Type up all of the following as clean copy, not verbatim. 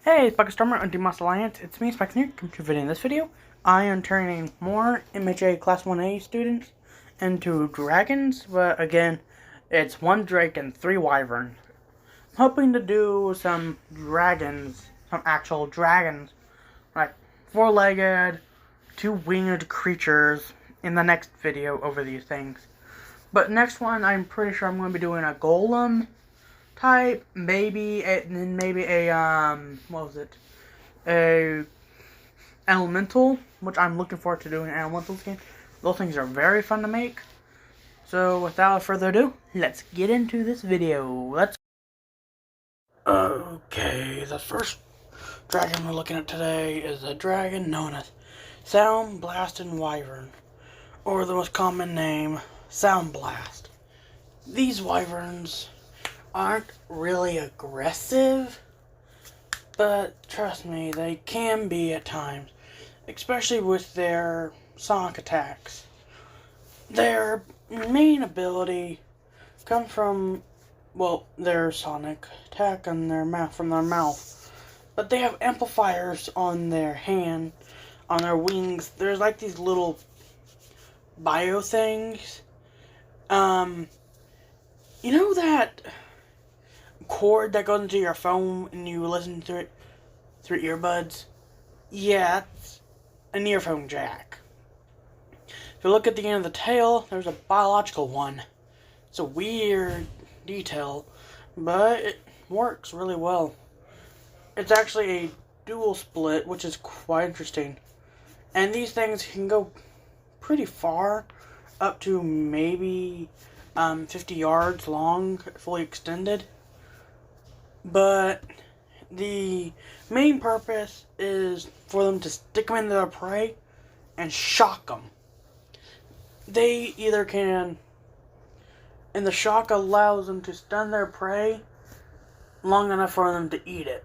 Hey, it's Bucketstormer on Demon's Alliance. It's me, Spike here. Come to video. In this video, I am turning more MHA Class 1A students into dragons, but again, it's 1 drake and 3 wyverns. I'm hoping to do some dragons, some actual dragons, like 4-legged, 2-winged creatures in the next video over these things. But next one, I'm pretty sure I'm going to be doing a golem type, maybe a elemental, which I'm looking forward to doing an elemental game. Those things are very fun to make. So without further ado, let's get into this video. Okay, the first dragon we're looking at today is a dragon known as Soundblast and Wyvern, or the most common name, Soundblast. These wyverns aren't really aggressive, but trust me, they can be at times, especially with their sonic attacks. Their main ability comes from, their sonic attack on their mouth, from their mouth, but they have amplifiers on their hand, on their wings. There's like these little bio things. You know that cord that goes into your phone and you listen to it through earbuds? Yeah, it's an earphone jack. If you look at the end of the tail, there's a biological one. It's a weird detail, but it works really well. It's actually a dual split, which is quite interesting. And these things can go pretty far, up to maybe 50 yards long, fully extended. But the main purpose is for them to stick them into their prey and shock them. They either can, and the shock allows them to stun their prey long enough for them to eat it.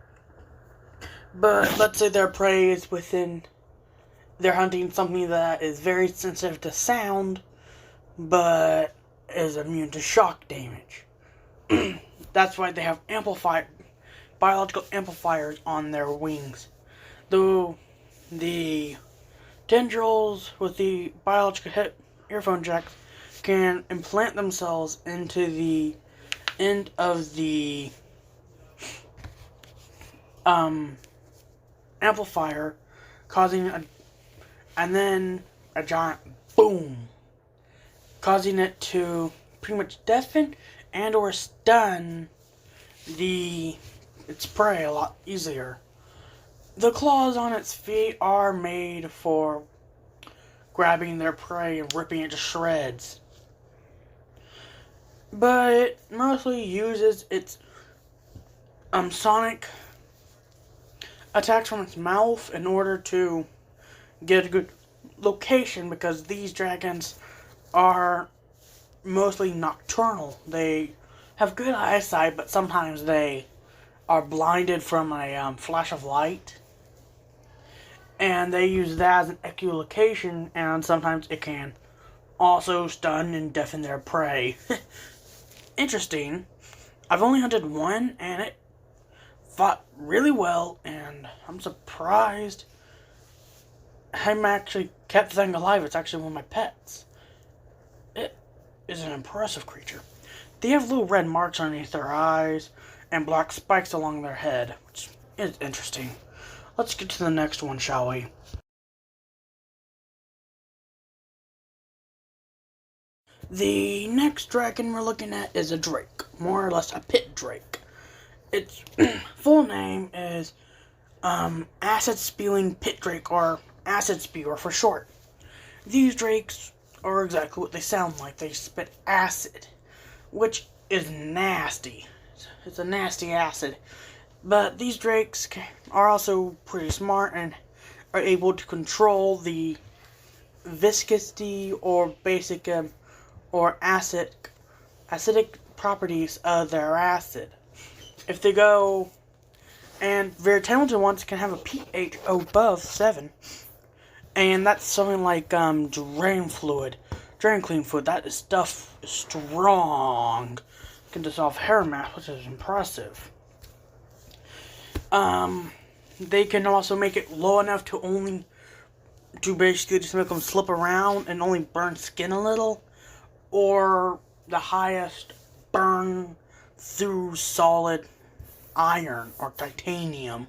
But let's say their prey is they're hunting something that is very sensitive to sound, but is immune to shock damage. That's why they have biological amplifiers on their wings. Though the tendrils with the biological earphone jacks can implant themselves into the end of the amplifier, causing then a giant boom, causing it to pretty much deafen and or stun its prey a lot easier. The claws on its feet are made for grabbing their prey and ripping it to shreds, but it mostly uses its sonic attacks from its mouth in order to get a good location, because these dragons are mostly nocturnal. They have good eyesight, but sometimes they are blinded from a flash of light, and they use that as an echolocation, and sometimes it can also stun and deafen their prey. Interesting. I've only hunted one, and it fought really well, and I'm surprised I actually kept the thing alive. It's actually one of my pets. It is an impressive creature. They have little red marks underneath their eyes and black spikes along their head, which is interesting. Let's get to the next one, shall we? The next dragon we're looking at is a drake, more or less a pit drake. Its full name is acid spewing pit drake, or acid spewer for short. These drakes are exactly what they sound like. They spit acid, which is nasty. It's a nasty acid. But these drakes are also pretty smart and are able to control the viscosity or basic or acidic properties of their acid. If they go, and very talented ones can have a pH above 7, and that's something like drain clean fluid. That stuff is strong. Can dissolve hair mass, which is impressive. they can also make it low enough to basically just make them slip around and only burn skin a little, or the highest burn through solid iron or titanium.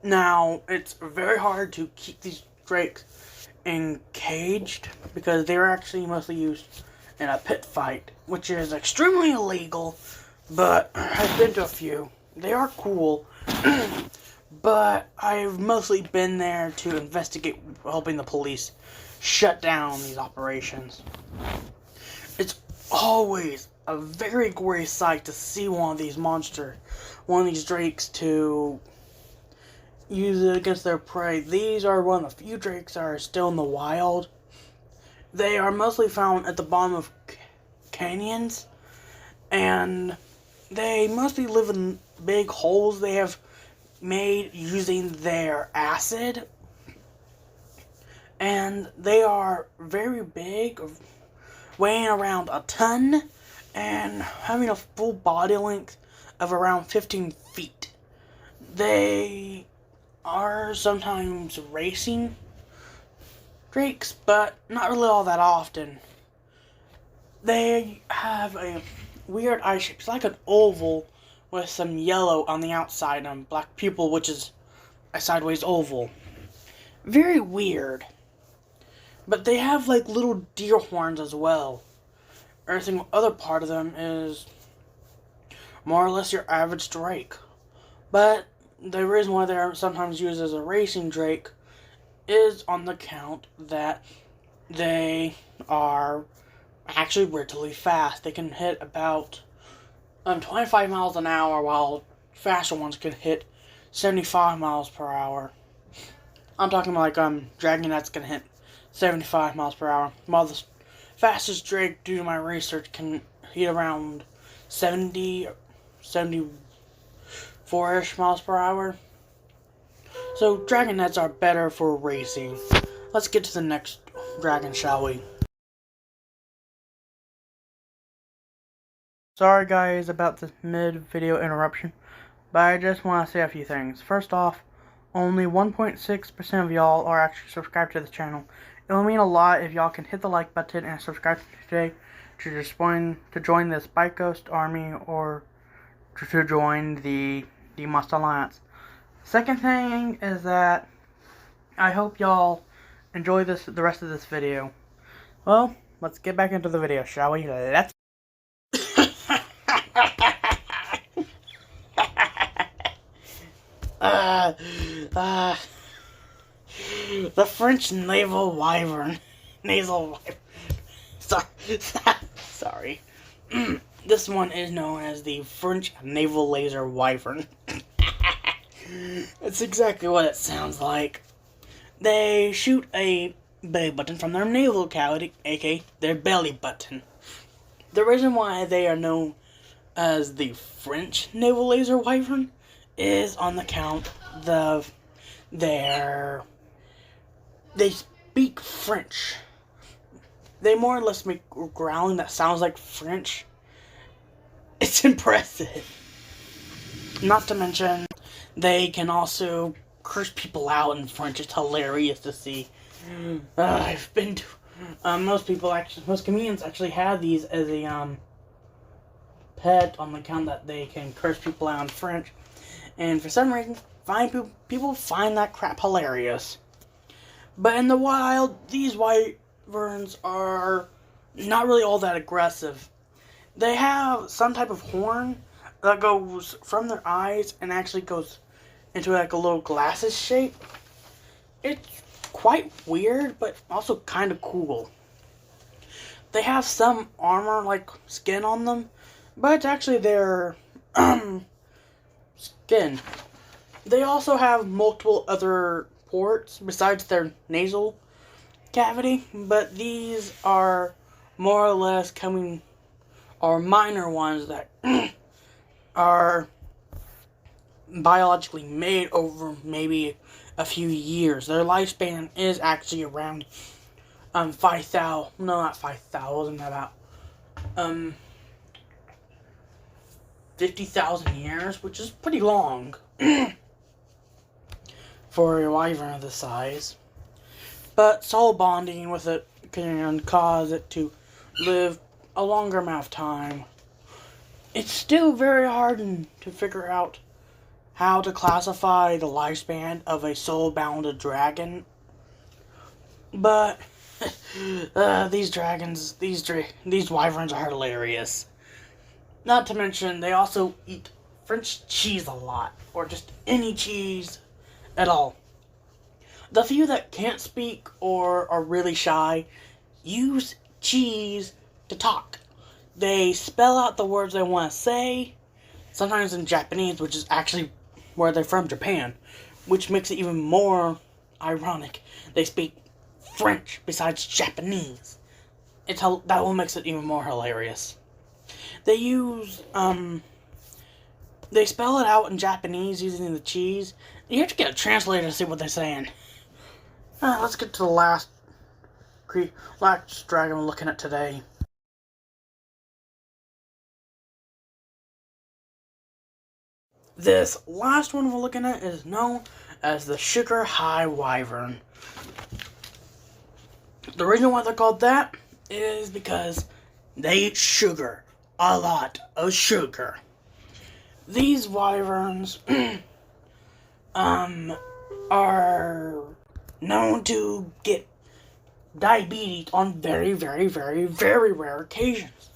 Now, it's very hard to keep these drakes encaged because they're actually mostly used in a pit fight, which is extremely illegal, but I've been to a few. They are cool, but I've mostly been there to investigate, helping the police shut down these operations. It's always a very gory sight to see one of these drakes to use it against their prey. These are one of the few drakes that are still in the wild. They are mostly found at the bottom of canyons, and they mostly live in big holes they have made using their acid. And they are very big, weighing around a ton, and having a full body length of around 15 feet. They are sometimes racing drakes, but not really all that often. They have a weird eye shape. It's like an oval with some yellow on the outside and black pupil, which is a sideways oval. Very weird. But they have like little deer horns as well. Every other part of them is more or less your average drake. But the reason why they're sometimes used as a racing drake is on the count that they are actually really fast. They can hit about 25 miles an hour, while faster ones can hit 75 miles per hour. I'm talking like Dragonets can hit 75 miles per hour, while the fastest drake, due to my research, can hit around 74-ish miles per hour. So Dragonets are better for racing. Let's get to the next dragon, shall we? Sorry guys about this mid-video interruption, but I just want to say a few things. First off, only 1.6% of y'all are actually subscribed to the channel. It will mean a lot if y'all can hit the like button and subscribe today to join the Spike Ghost Army or to join the Must Alliance. Second thing is that I hope y'all enjoy the rest of this video. Well, let's get back into the video, shall we? Let's. The French Naval Wyvern. Sorry. This one is known as the French Naval Laser Wyvern. It's exactly what it sounds like. They shoot a belly button from their naval cavity, aka their belly button. The reason why they are known as the French Naval Laser Wyvern is on the count of they speak French. They more or less make growling that sounds like French. It's impressive. Not to mention, they can also curse people out in French. It's hilarious to see. I've been to most comedians actually have these as a pet on the count that they can curse people out in French, and for some reason, people find that crap hilarious. But in the wild, these wyverns are not really all that aggressive. They have some type of horn that goes from their eyes and actually goes into like a little glasses shape. It's quite weird, but also kind of cool. They have some armor, like skin on them, but it's actually their skin. They also have multiple other ports besides their nasal cavity, but these are more or less minor ones that are biologically made over maybe a few years. Their lifespan is actually around 50,000 years, which is pretty long. for a wyvern of this size. But soul bonding with it can cause it to live a longer amount of time. It's still very hard to figure out how to classify the lifespan of a soul-bounded dragon. But these wyverns are hilarious. Not to mention, they also eat French cheese a lot, or just any cheese at all. The few that can't speak or are really shy use cheese to talk. They spell out the words they want to say, sometimes in Japanese, which is actually where they're from, Japan, which makes it even more ironic. They speak French besides Japanese. That one makes it even more hilarious. They spell it out in Japanese using the cheese. You have to get a translator to see what they're saying. Let's get to the last dragon we're looking at today. This last one we're looking at is known as the Sugar High Wyvern. The reason why they're called that is because they eat sugar. A lot of sugar. These wyverns are known to get diabetes on very, very, very, very rare occasions.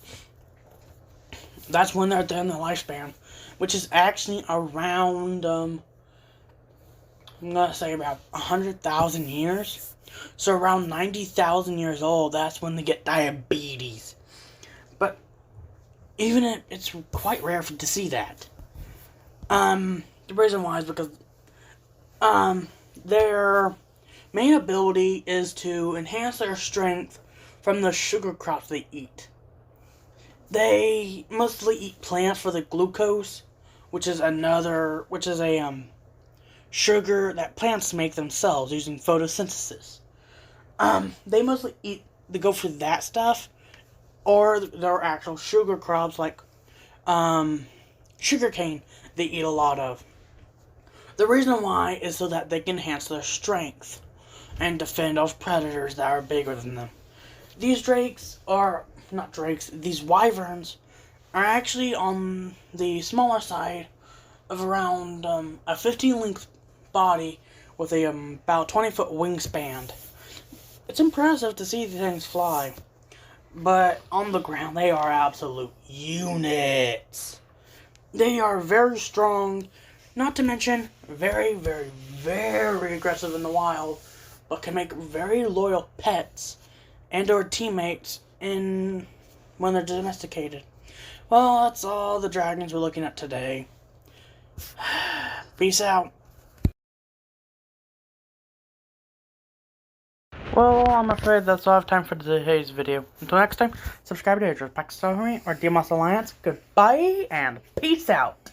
That's when they're at the end of their lifespan, which is actually around, I'm gonna say about 100,000 years. So around 90,000 years old, that's when they get diabetes. But even it's quite rare to see that. The reason why is because their main ability is to enhance their strength from the sugar crops they eat. They mostly eat plants for the glucose, which is a sugar that plants make themselves using photosynthesis. They go for that stuff, or their actual sugar crops like sugarcane they eat a lot of. The reason why is so that they can enhance their strength and defend off predators that are bigger than them. These wyverns are actually on the smaller side of around a 15-length body with a about 20-foot wingspan. It's impressive to see these things fly, but on the ground they are absolute units. They are very strong, not to mention very, very, very aggressive in the wild, but can make very loyal pets and or teammates when they're domesticated. Well, that's all the dragons we're looking at today. Peace out. Well, I'm afraid that's all I have time for today's video. Until next time, subscribe to Pax or DMOS Alliance. Goodbye and peace out.